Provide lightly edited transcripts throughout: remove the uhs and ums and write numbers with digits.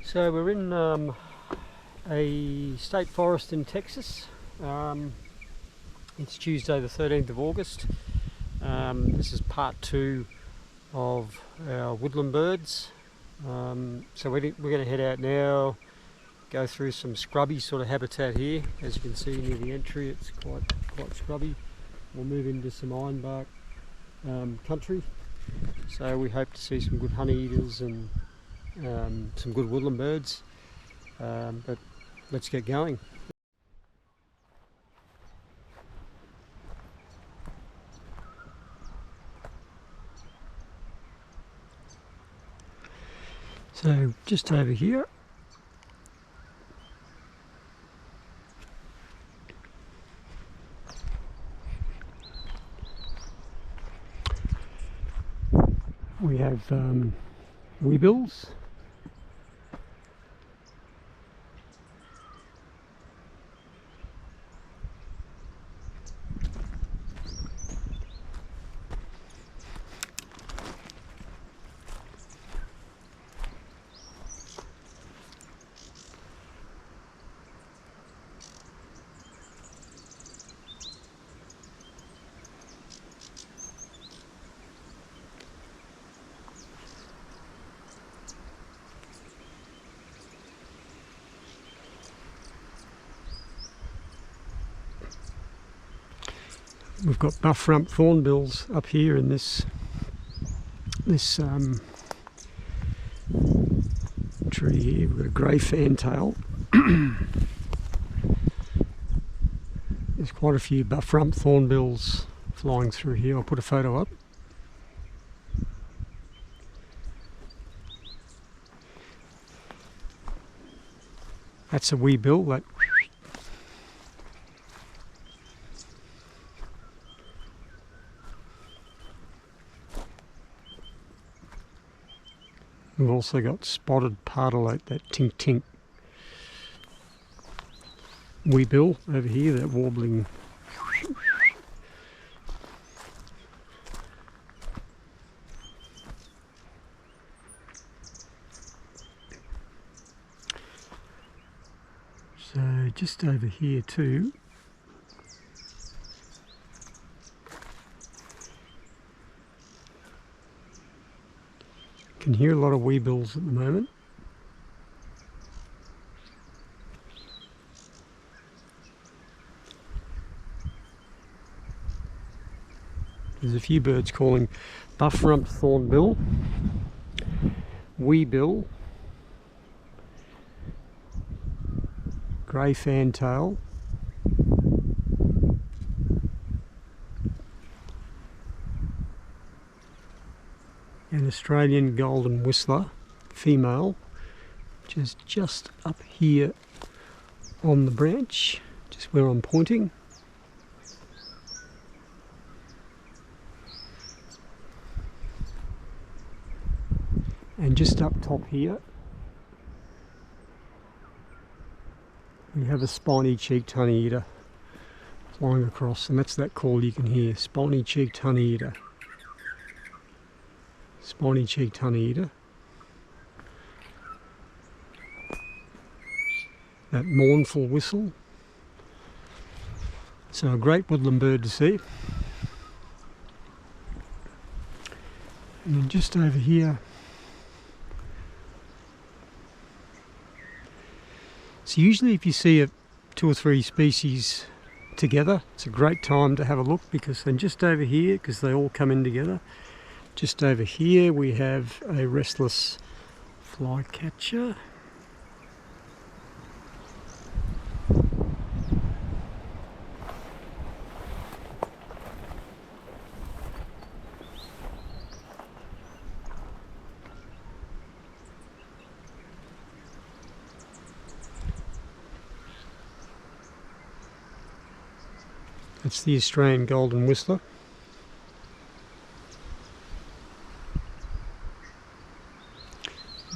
So we're in a state forest in Texas. It's Tuesday the 13th of August. This is part 2 of our woodland birds. So we're going to head out now, go through some scrubby sort of habitat here. As you can see near the entry, it's quite scrubby. We'll move into some ironbark country. So we hope to see some good honey eaters and some good woodland birds, but let's get going. So just over here, we have weebills. We've got buff-rump thornbills up here in this tree here. We've got a grey fantail. There's quite a few buff-rump thornbills flying through here. I'll put a photo up. That's a weebill. That we've also got spotted pardalite, that tink tink weebill over here, that warbling. So just over here too, can hear a lot of weebills at the moment. There's a few birds calling: buff-rump thornbill, weebill, grey fantail, an Australian golden whistler, female, which is just up here on the branch, just where I'm pointing. And just up top here, we have a spiny-cheeked honeyeater flying across, and that's that call you can hear: spiny-cheeked honeyeater. Spiny-cheeked honeyeater. That mournful whistle. So a great woodland bird to see. And then just over here, so usually if you see 2 or 3 species together, it's a great time to have a look, because then just over here, because they all come in together, just over here we have a restless flycatcher. That's the Australian golden whistler.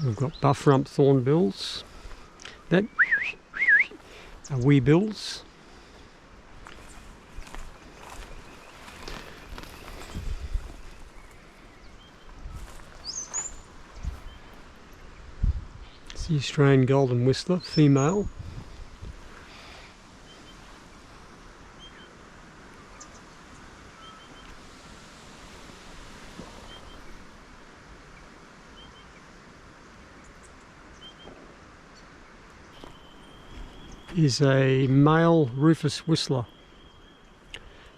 We've got buff-rump thornbills, that are weebills, It's the Australian golden whistler, female. Is a male rufous whistler.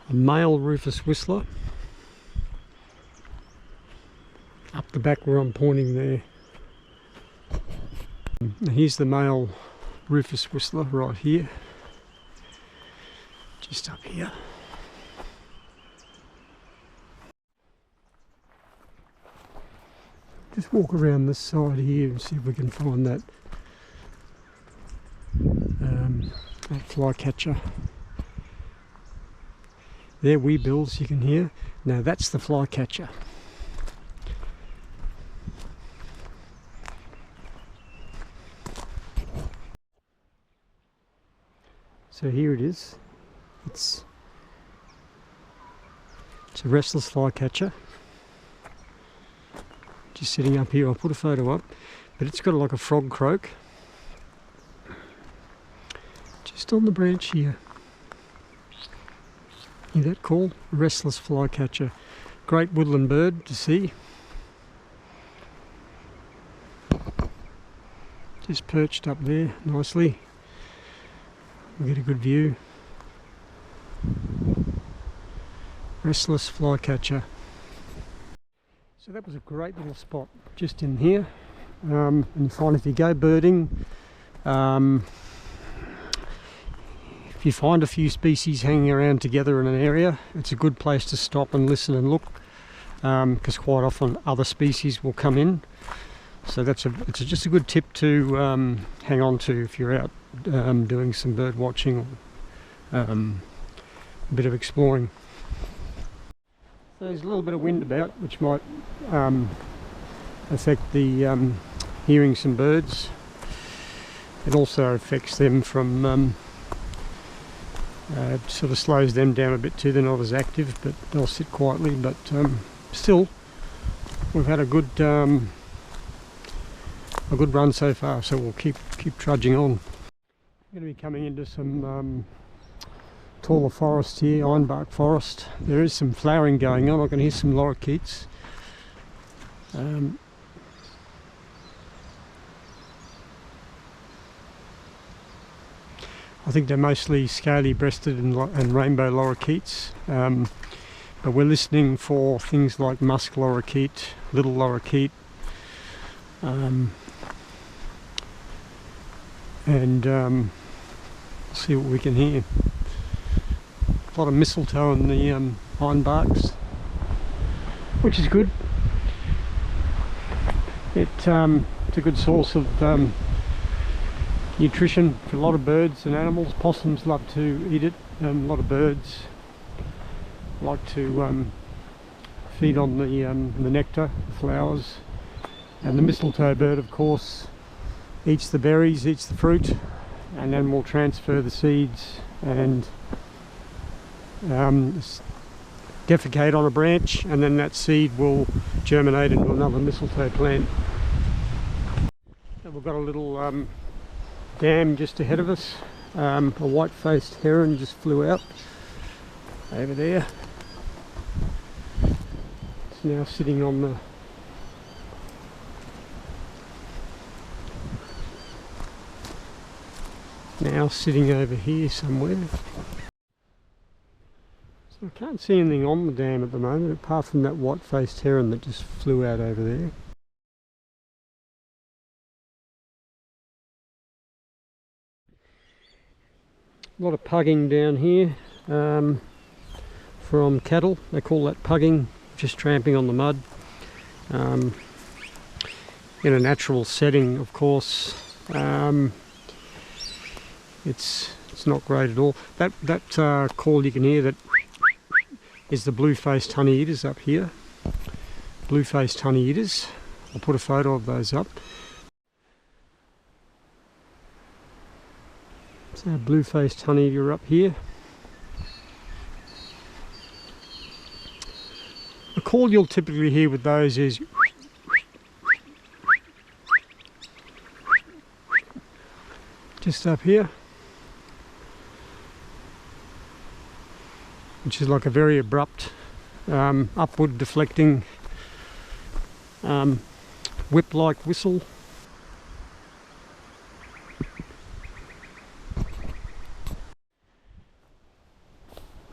A male rufous whistler. Up the back where I'm pointing there. Here's the male rufous whistler right here. Just up here. Just walk around this side here and see if we can find that that flycatcher. They're wee bills you can hear. Now that's the flycatcher. So here it is. It's a restless flycatcher. Just sitting up here. I'll put a photo up, but it's got like a frog croak. Just on the branch here. Hear that call? Restless flycatcher. Great woodland bird to see. Just perched up there nicely. We'll get a good view. Restless flycatcher. So that was a great little spot just in here. And you find if you go birding, if you find a few species hanging around together in an area, it's a good place to stop and listen and look, because quite often other species will come in. So it's just a good tip to hang on to if you're out doing some bird watching or a bit of exploring. So there's a little bit of wind about, which might affect the hearing some birds. It also affects them from sort of slows them down a bit too. They're not as active, but they'll sit quietly. But still, we've had a good run so far. So we'll keep trudging on. We're going to be coming into some taller forest here, ironbark forest. There is some flowering going on. I can hear some lorikeets. I think they're mostly scaly-breasted and rainbow lorikeets, but we're listening for things like musk lorikeet, little lorikeet, and see what we can hear. A lot of mistletoe in the ironbarks, which is good. It's a good source of nutrition for a lot of birds and animals. Possums love to eat it. A lot of birds like to feed on the nectar, the flowers, and the mistletoe bird, of course, eats the berries, eats the fruit, and then will transfer the seeds and defecate on a branch, and then that seed will germinate into another mistletoe plant. And we've got a little dam just ahead of us. A white-faced heron just flew out over there. It's now sitting on the over here somewhere. So I can't see anything on the dam at the moment apart from that white-faced heron that just flew out over there. A lot of pugging down here from cattle. They call that pugging, just tramping on the mud. In a natural setting, of course, it's not great at all. That call you can hear, that is the blue-faced honey-eaters up here. Blue-faced honey-eaters. I'll put a photo of those up. So blue-faced honey-eater up here. The call you'll typically hear with those is just up here, which is like a very abrupt upward deflecting whip-like whistle.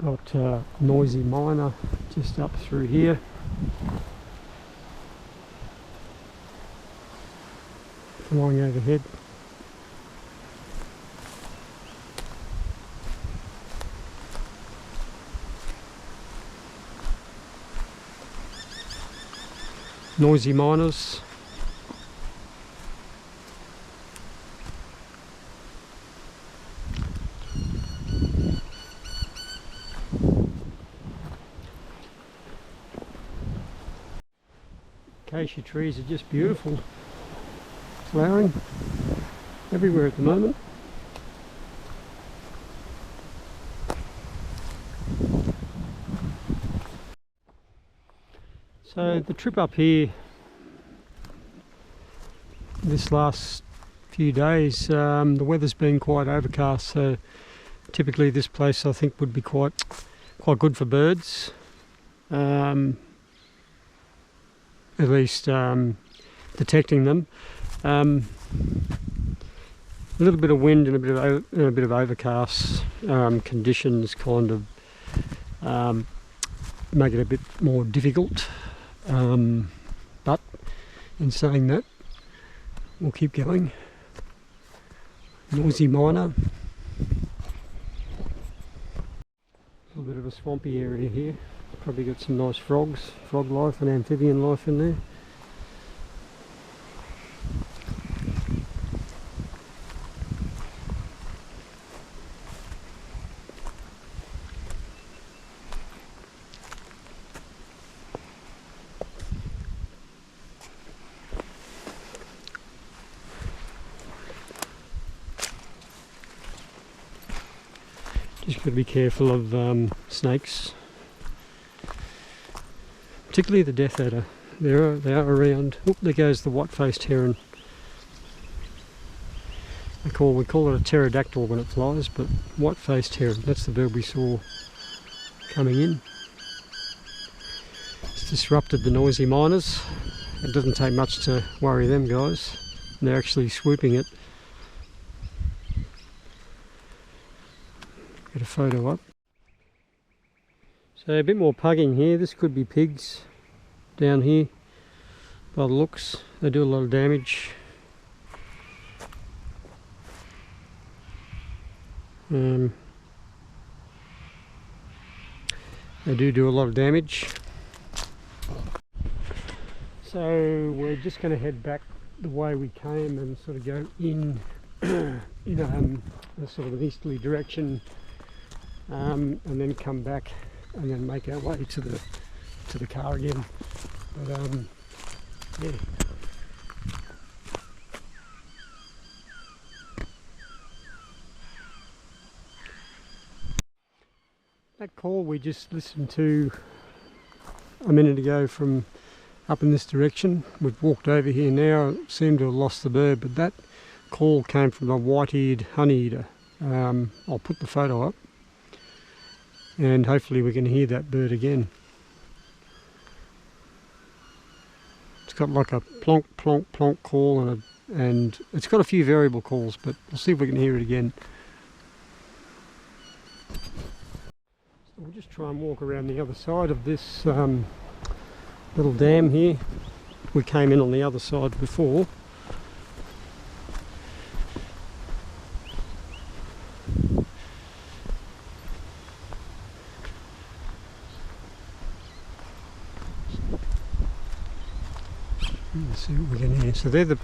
Got noisy miner just up through here. Flying overhead. Noisy miners. Acacia trees are just beautiful, flowering everywhere at the moment. So the trip up here this last few days, the weather's been quite overcast, so typically this place I think would be quite good for birds. At least detecting them. A little bit of wind and a bit of overcast conditions kind of make it a bit more difficult. But in saying that, we'll keep going. Noisy miner. A little bit of a swampy area here. Probably got some nice frogs, frog life and amphibian life in there. Just got to be careful of snakes. Particularly the death adder. They are around. Oop, there goes the white-faced heron. We call it a pterodactyl when it flies, but white-faced heron. That's the bird we saw coming in. It's disrupted the noisy miners. It doesn't take much to worry them guys. They're actually swooping it. Get a photo up. So a bit more pugging here. This could be pigs down here by the looks. They do a lot of damage. They do a lot of damage. So we're just going to head back the way we came and sort of go in a sort of an easterly direction, and then come back and then make our way to the car again. But yeah. That call we just listened to a minute ago from up in this direction, we've walked over here now, seem to have lost the bird, but that call came from a white-eared honeyeater. I'll put the photo up and hopefully we can hear that bird again. It's got like a plonk plonk plonk call and it's got a few variable calls, but we'll see if we can hear it again. So we'll just try and walk around the other side of this little dam here. We came in on the other side before. Let's see what we can hear. So they're the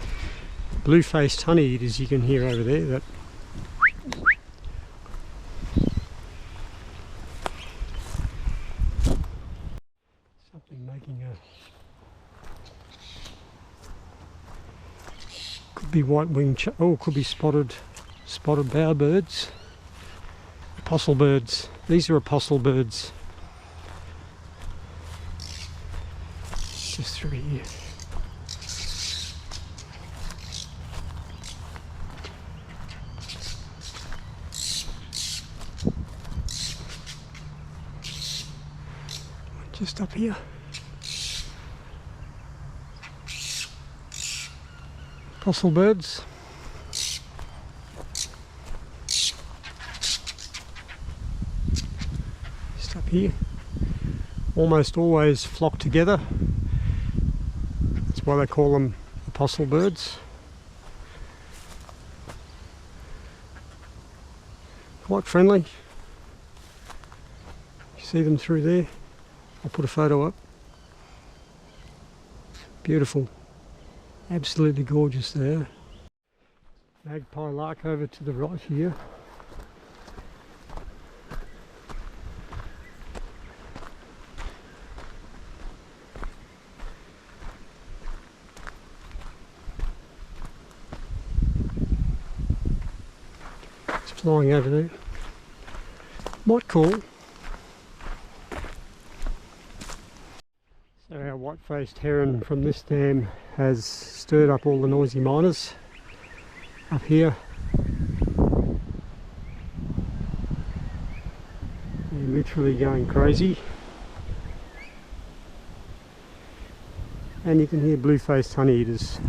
blue-faced honeyeaters you can hear over there. That something making a could be white-winged. Could be spotted bowerbirds, apostle birds. These are apostle birds. Just through here. just up here. Fossil birds. Just up here. Almost always flock together. That's why they call them apostle birds. Quite friendly. You see them through there. I'll put a photo up. Beautiful. Absolutely gorgeous there. Magpie lark over to the right here. It's flying over there. Might call. So our white-faced heron from this dam has stirred up all the noisy miners up here. They're literally going crazy. And you can hear blue-faced honeyeaters.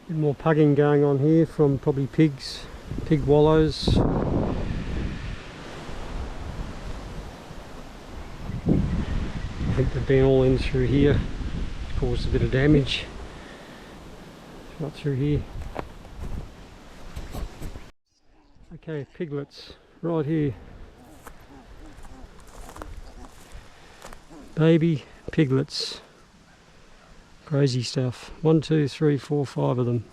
Bit more pugging going on here from probably pigs, pig wallows. I think they've been all in through here, caused a bit of damage. Right through here. Okay, piglets, right here. Baby piglets. Crazy stuff. 1, 2, 3, 4, 5 of them.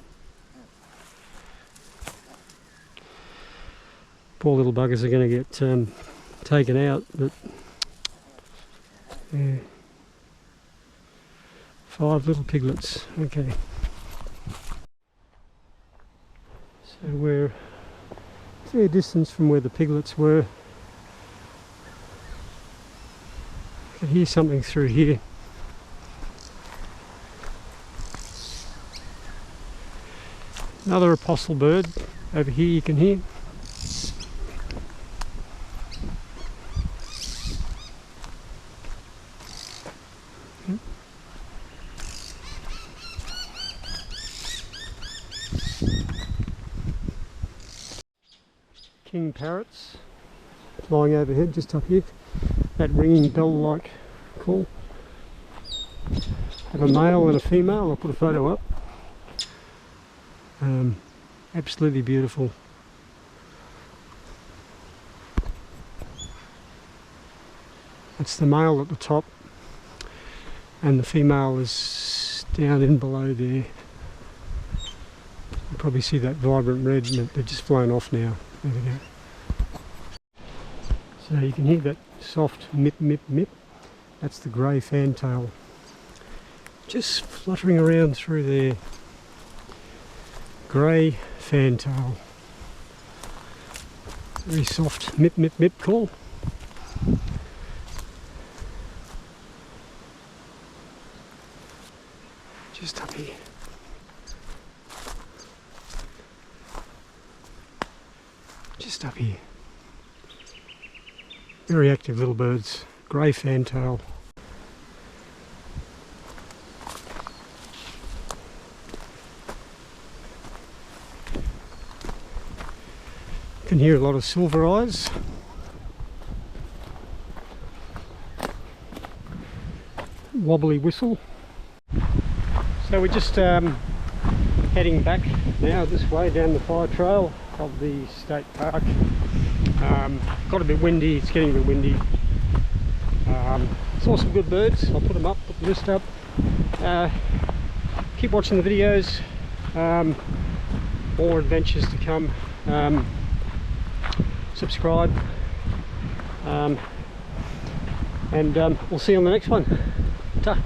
Poor little buggers are going to get taken out, but yeah. 5 little piglets. Okay. So we're a fair distance from where the piglets were. I can hear something through here. Another apostle bird over here you can hear. King parrots flying overhead just up here. That ringing bell-like call. Have a male and a female. I'll put a photo up. Absolutely beautiful. That's the male at the top and the female is down in below there. You probably see that vibrant red, and they're just flown off now. There we go. So you can hear that soft mip mip mip. That's the grey fantail just fluttering around through there. Grey fantail. Very soft mip mip mip call. Just up here. Just up here. Very active little birds. Grey fantail. Can hear a lot of silver eyes. Wobbly whistle. So we're just heading back now this way down the fire trail of the state park. Got a bit windy, it's getting a bit windy. Saw some good birds, I'll put them up, put the list up. Keep watching the videos, more adventures to come. Subscribe, and we'll see you on the next one. Ta.